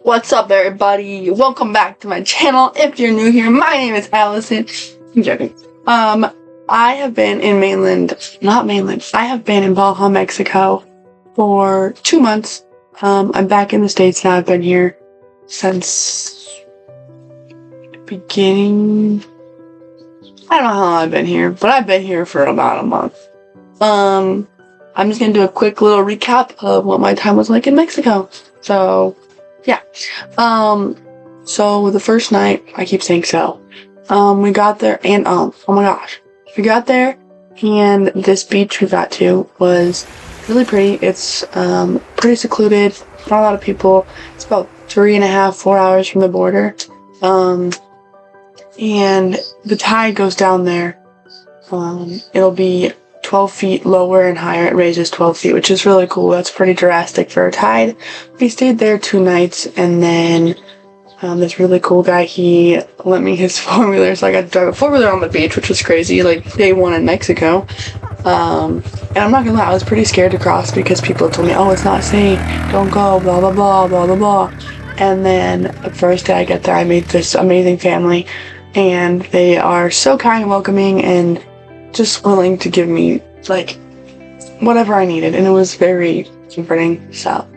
What's up, everybody? Welcome back to my channel. If you're new here, my name is Allison. I'm joking. I have been in I have been in Baja, Mexico for 2 months. I'm back in the States now. I've been here since beginning. I don't know how long I've been here, but I've been here for about a month. I'm just gonna do a quick little recap of what my time was like in Mexico. So, yeah. So the first night, I keep saying so. We got there and, oh my gosh. We got there and this beach we got to was really pretty. It's, pretty secluded, not a lot of people. It's about 3.5, 4 hours from the border. And the tide goes down there. It'll be 12 feet lower and higher. It raises 12 feet, which is really cool. That's pretty drastic for a tide. We stayed there 2 nights, and then this really cool guy, he lent me his 4-wheeler, so I got to drive a 4-wheeler on the beach, which was crazy, like day one in Mexico. And I'm not gonna lie, I was pretty scared to cross because people told me, oh, it's not safe, don't go, blah, blah, blah, blah, blah, blah. And then the first day I get there, I meet this amazing family, and they are so kind and welcoming and just willing to give me, like, whatever I needed, and it was very comforting, so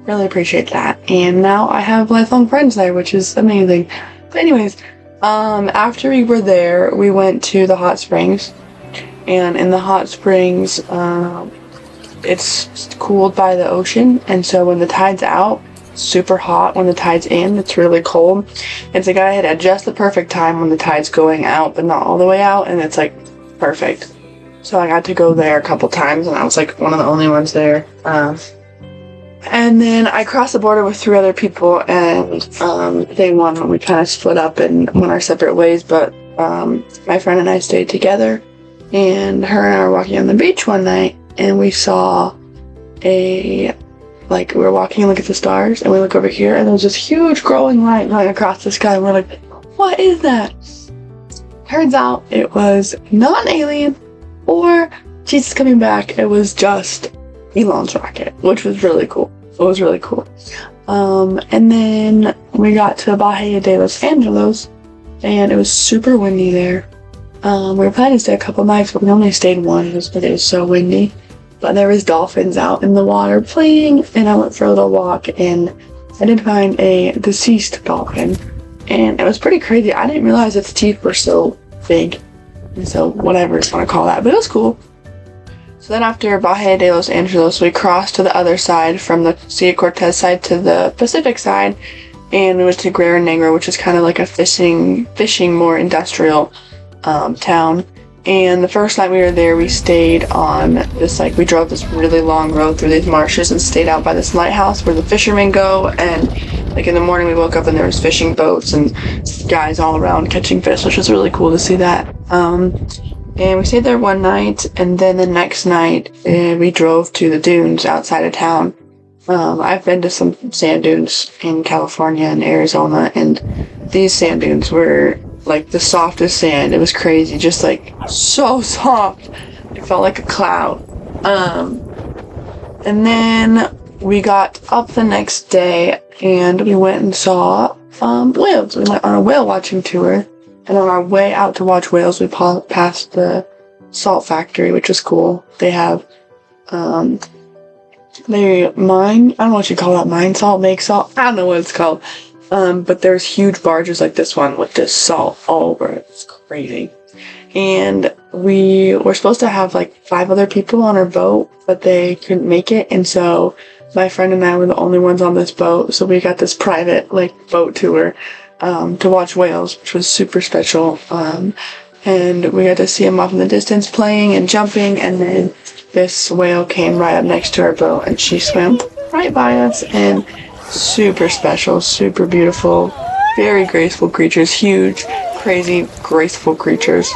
really appreciate that. And now I have lifelong friends there, which is amazing. But anyways, after we were there, we went to the hot springs, and in the hot springs, it's cooled by the ocean, and so when the tide's out, it's super hot. When the tide's in, it's really cold. It's like I had at just the perfect time when the tide's going out, but not all the way out, and it's like perfect. So I got to go there a couple times, and I was like one of the only ones there. And then I crossed the border with 3 other people, and day one we kind of split up and went our separate ways, but my friend and I stayed together, and her and I were walking on the beach one night, and we saw we were walking and look at the stars, and we look over here, and there was this huge glowing light going across the sky, and we're like, what is that? Turns out it was not an alien or Jesus coming back. It was just Elon's rocket, which was really cool. It was really cool. And then we got to Bahia de Los Angeles, and it was super windy there. We were planning to stay a couple nights, but we only stayed one because it was so windy. But there was dolphins out in the water playing, and I went for a little walk, and I did find a deceased dolphin. And it was pretty crazy. I didn't realize its teeth were so big. And so, whatever you want to call that. But it was cool. So then after Bahia de Los Angeles, we crossed to the other side, from the Sea of Cortez side to the Pacific side. And we went to Guerrero Negro, which is kind of like a fishing, more industrial town. And the first night we were there, we stayed on this, we drove this really long road through these marshes and stayed out by this lighthouse where the fishermen go. And in the morning we woke up and there was fishing boats and guys all around catching fish, which was really cool to see that. And we stayed there one night, and then the next night we drove to the dunes outside of town. I've been to some sand dunes in California and Arizona, and these sand dunes were the softest sand. It was crazy, just so soft. It felt like a cloud. And then we got up the next day and we went and saw whales. We went on a whale watching tour, and on our way out to watch whales, we passed the salt factory, which was cool. They have they mine, I don't know what you call that, mine salt, make salt, I don't know what it's called. But there's huge barges like this one with this salt all over it. It's crazy. And we were supposed to have 5 other people on our boat, but they couldn't make it, and so my friend and I were the only ones on this boat, so we got this private boat tour to watch whales, which was super special. And we got to see them off in the distance playing and jumping, and then this whale came right up next to our boat, and she swam right by us, and super special, super beautiful, very graceful creatures, huge, crazy, graceful creatures.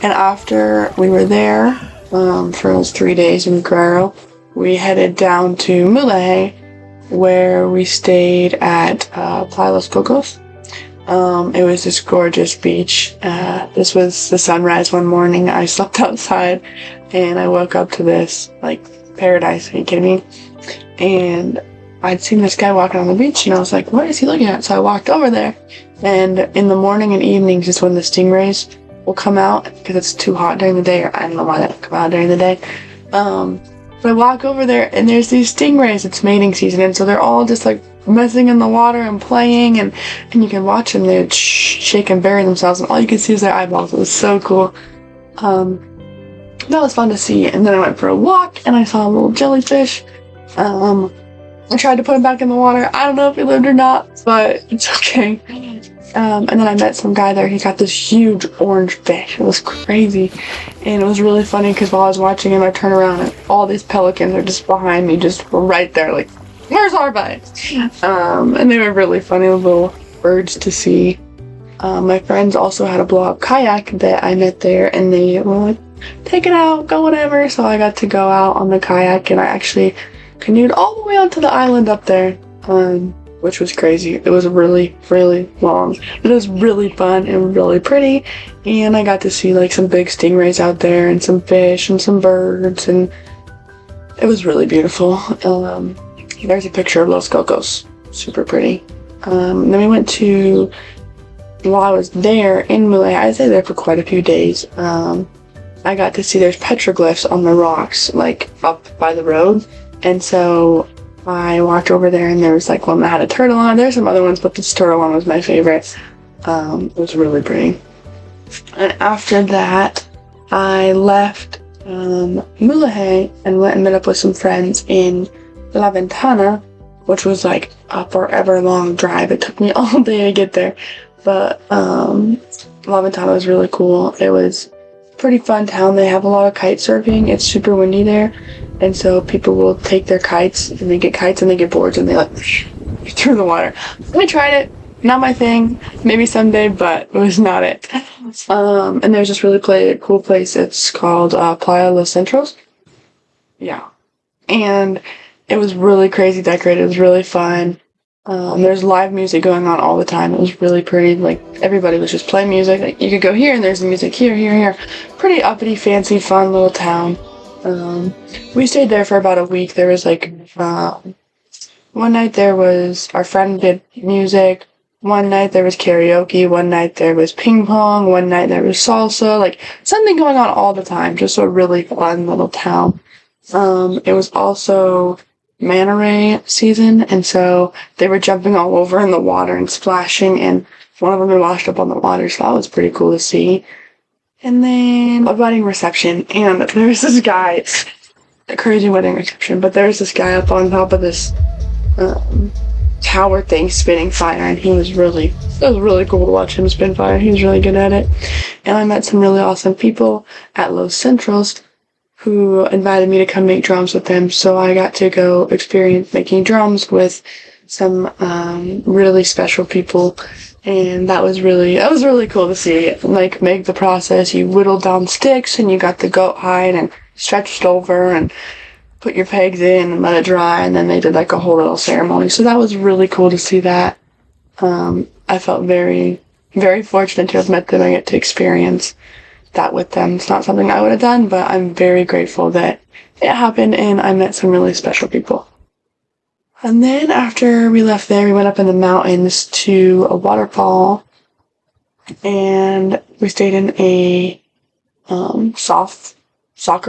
And after we were there for those 3 days in Guerrero, we headed down to Mulegé, where we stayed at Playa Los Cocos. It was this gorgeous beach. This was the sunrise one morning. I slept outside, and I woke up to this, paradise. Are you kidding me? And I'd seen this guy walking on the beach, and I was like, what is he looking at? So I walked over there, and in the morning and evenings is when the stingrays will come out, because it's too hot during the day, or I don't know why they don't come out during the day. But I walk over there, and there's these stingrays. It's mating season, and so they're all just like messing in the water and playing, and you can watch them. They'd shake and bury themselves, and all you can see is their eyeballs. It was so cool. That was fun to see. And then I went for a walk, and I saw a little jellyfish. I tried to put him back in the water. I don't know if he lived or not, but it's okay. And then I met some guy there. He got this huge orange fish. It was crazy. And it was really funny because while I was watching him, I turned around and all these pelicans are just behind me, just right there, like, where's our bite? And they were really funny little birds to see. My friends also had a blow-up kayak that I met there, and they were like, take it out, go whatever. So I got to go out on the kayak, and I actually canoed all the way onto the island up there, which was crazy. It was really, really long. It was really fun and really pretty, and I got to see like some big stingrays out there and some fish and some birds, and it was really beautiful. There's a picture of Los Cocos. Super pretty. Then we went to, while I was there in Muley, I stayed there for quite a few days. I got to see there's petroglyphs on the rocks, like up by the road. And so I walked over there, and there was like one that had a turtle on it. There's some other ones, but this turtle one was my favorite. It was really pretty. And after that, I left Muley and went and met up with some friends in La Ventana, which was like a forever long drive. It took me all day to get there. But La Ventana was really cool. It was a pretty fun town. They have a lot of kite surfing. It's super windy there. And so people will take their kites, and they get kites and they get boards, and they like through the water. I tried it. Not my thing. Maybe someday, but it was not it. And there's this really cool place. It's called Playa Los Centros. Yeah. And it was really crazy decorated. It was really fun. There's live music going on all the time. It was really pretty. Like, everybody was just playing music. Like, you could go here, and there's the music here, here, here. Pretty uppity, fancy, fun little town. We stayed there for about a week. There was like, one night there was, our friend did music. One night there was karaoke. One night there was ping pong. One night there was salsa. Like, something going on all the time. Just a really fun little town. It was also manta ray season, and so they were jumping all over in the water and splashing, and one of them had washed up on the water, so that was pretty cool to see. And then a wedding reception, and there was this guy, a crazy wedding reception, but there was this guy up on top of this tower thing spinning fire, and it was really cool to watch him spin fire. He was really good at it. And I met some really awesome people at Los Centros who invited me to come make drums with them, so I got to go experience making drums with some really special people. And that was really cool to see, like, make the process. You whittled down sticks, and you got the goat hide and stretched over and put your pegs in and let it dry, and then they did like a whole little ceremony. So that was really cool to see that. I felt very, very fortunate to have met them and get to experience that with them. It's not something I would have done, but I'm very grateful that it happened, and I met some really special people. And then after we left there, we went up in the mountains to a waterfall, and we stayed in a football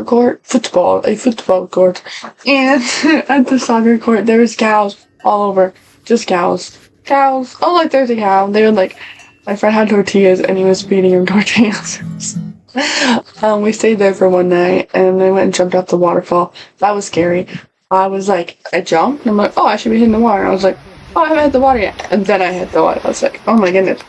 court. And at the soccer court, there was cows all over, just cows. Oh, look, there's a cow. They would like, my friend had tortillas, and he was feeding him tortillas. We stayed there for one night, and then went and jumped off the waterfall. That was scary. I was like, I jumped, and I'm like, oh, I should be hitting the water. I was like, oh, I haven't hit the water yet. And then I hit the water. I was like, oh my goodness.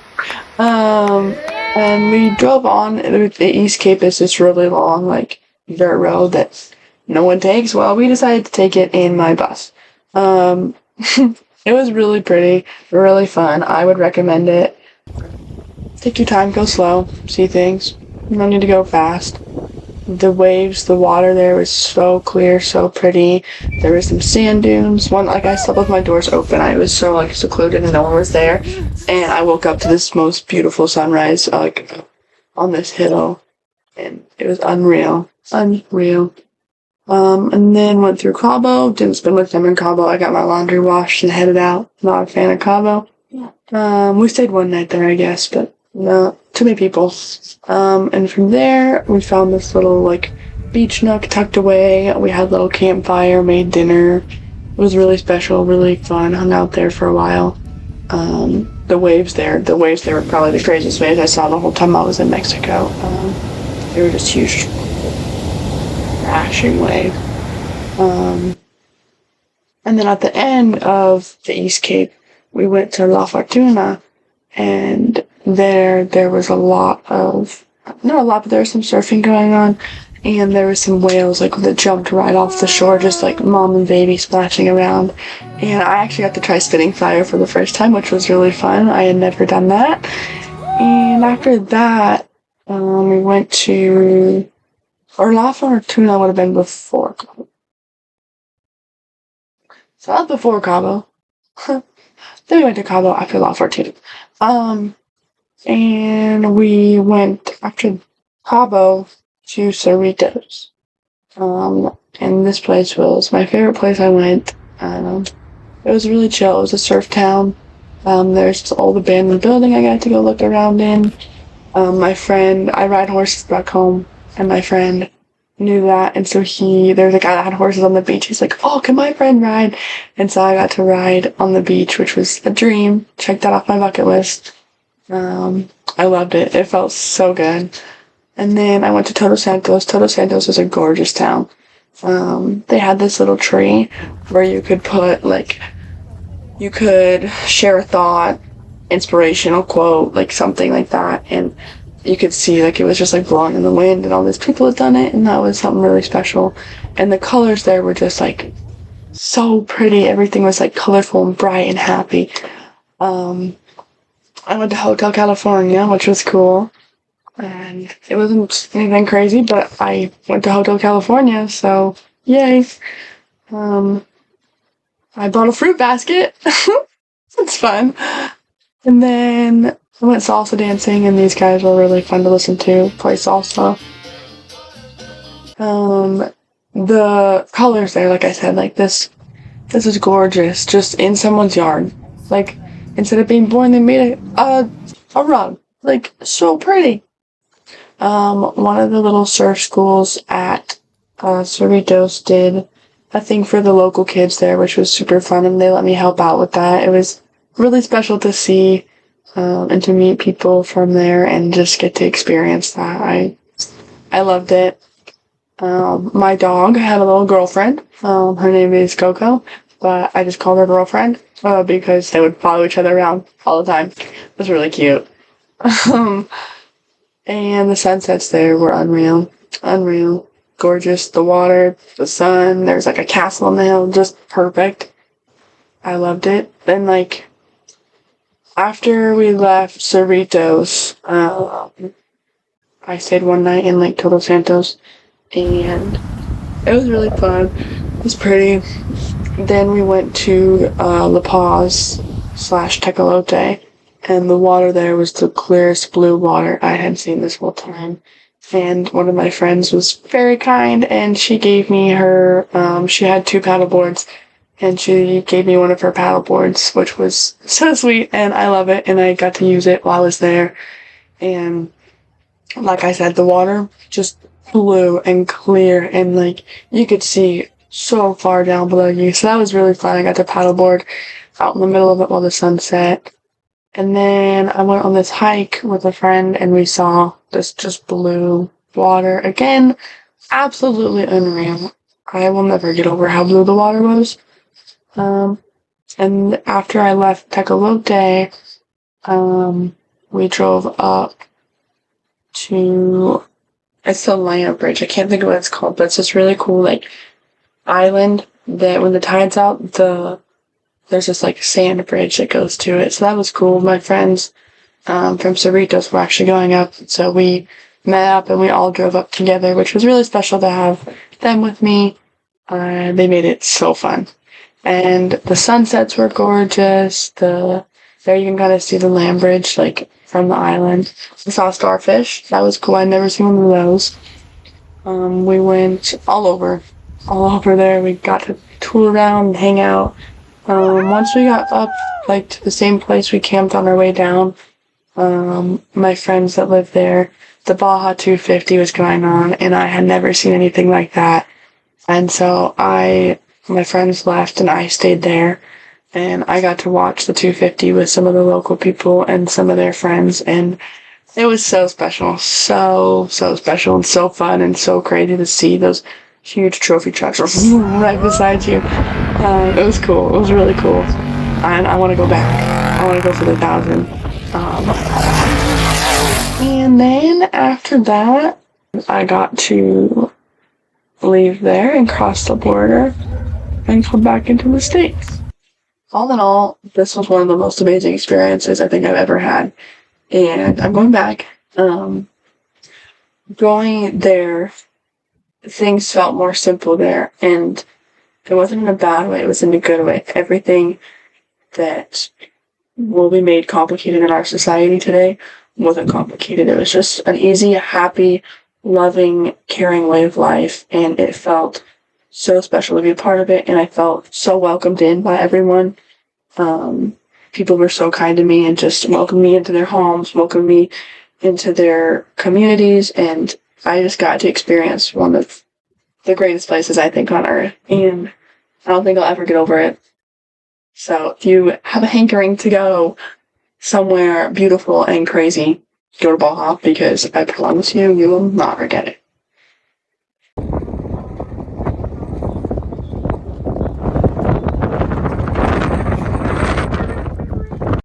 And we drove on. The East Cape is this really long, like, dirt road that no one takes. Well, we decided to take it in my bus. It was really pretty, really fun. I would recommend it. Take your time, go slow, see things. You don't need to go fast. The waves, the water there was so clear, so pretty. There was some sand dunes. One, like, I slept with my doors open. I was so, like, secluded and no one was there. And I woke up to this most beautiful sunrise, like, on this hill. And it was unreal. Unreal. And then went through Cabo. Didn't spend much time in Cabo. I got my laundry washed and headed out. Not a fan of Cabo. We stayed one night there, I guess, but no, too many people. And from there, we found this little, like, beach nook tucked away. We had a little campfire, made dinner. It was really special, really fun. Hung out there for a while. The waves there were probably the craziest waves I saw the whole time I was in Mexico. They were just huge, crashing waves. And then at the end of the East Cape, we went to La Fortuna, and there was a lot of, not a lot, but there was some surfing going on, and there was some whales, like, that jumped right off the shore, just like mom and baby splashing around. And I actually got to try spitting fire for the first time, which was really fun. I had never done that. And after that, we went to, or La Fortuna would have been before Cabo. So that was before Cabo. Then we went to Cabo after La Fortuna. And we went after Cabo to Cerritos. And this place was my favorite place I went. It was really chill. It was a surf town. There's this old abandoned building I got to go look around in. My friend, I ride horses back home, and my friend knew that, and so there was a guy that had horses on the beach. He's like, oh, can my friend ride? And so I got to ride on the beach, which was a dream. Check that off my bucket list. I loved it. It felt so good. And then I went to Todos Santos. Todos Santos is a gorgeous town. They had this little tree where you could put, like, you could share a thought, inspirational quote, like something like that, and you could see, like, it was just, like, blowing in the wind, and all these people had done it, and that was something really special. And the colors there were just, like, so pretty. Everything was, like, colorful and bright and happy. I went to Hotel California, which was cool, and it wasn't anything crazy, but I went to Hotel California, so yay. I bought a fruit basket. It's fun. And then I went salsa dancing, and these guys were really fun to listen to play salsa. The colors there, like I said, like, this is gorgeous, just in someone's yard. Like, instead of being boring, they made a rug. Like, so pretty. One of the little surf schools at Cerritos did a thing for the local kids there, which was super fun, and they let me help out with that. It was really special to see and to meet people from there and just get to experience that. I loved it. My dog had a little girlfriend. Her name is Coco, but I just called her girlfriend because they would follow each other around all the time. It was really cute. And the sunsets there were unreal. Unreal. Gorgeous. The water, the sun, there's, like, a castle on the hill, just perfect. I loved it. Then, like, after we left Cerritos, I stayed one night in Lake Todos Santos, and it was really fun. It was pretty. Then we went to La Paz / Tecolote, and the water there was the clearest blue water I had seen this whole time. And one of my friends was very kind, and she gave me her, she had 2 paddle boards, and she gave me one of her paddle boards, which was so sweet, and I love it, and I got to use it while I was there. And like I said, the water just blue and clear, and, like, you could see so far down below you. So that was really fun. I got to paddleboard out in the middle of it while the sun set. And then I went on this hike with a friend, and we saw this just blue water. Again, absolutely unreal. I will never get over how blue the water was. And after I left Tecolote, we drove up to, it's the Lina Bridge. I can't think of what it's called, but it's this really cool, like, island that when the tide's out, there's this, like, sand bridge that goes to it. So that was cool. My friends from Cerritos were actually going up, so we met up and we all drove up together, which was really special to have them with me. They made it so fun. And the sunsets were gorgeous. There you can kind of see the land bridge, like, from the island. We saw starfish. That was cool. I'd never seen one of those. We went all over. all over there. We got to tool around and hang out. Once we got up, like, to the same place we camped on our way down, my friends that lived there, the Baja 250 was going on, and I had never seen anything like that. And so my friends left, and I stayed there, and I got to watch the 250 with some of the local people and some of their friends, and it was so special. So special and so fun and so crazy to see those huge trophy trucks right beside you. It was cool. It was really cool. And I want to go back. I want to go for the 1,000. And then after that, I got to leave there and cross the border and come back into the States. All in all, this was one of the most amazing experiences I think I've ever had. And I'm going back. Going there, things felt more simple there. And it wasn't in a bad way, it was in a good way. Everything that will be made complicated in our society today wasn't complicated. It was just an easy, happy, loving, caring way of life, and it felt so special to be a part of it, and I felt so welcomed in by everyone. People were so kind to me and just welcomed me into their homes, welcomed me into their communities, and I just got to experience one of the greatest places I think on earth, and I don't think I'll ever get over it. So if you have a hankering to go somewhere beautiful and crazy, go to Baja, because I promise you, you will not regret it.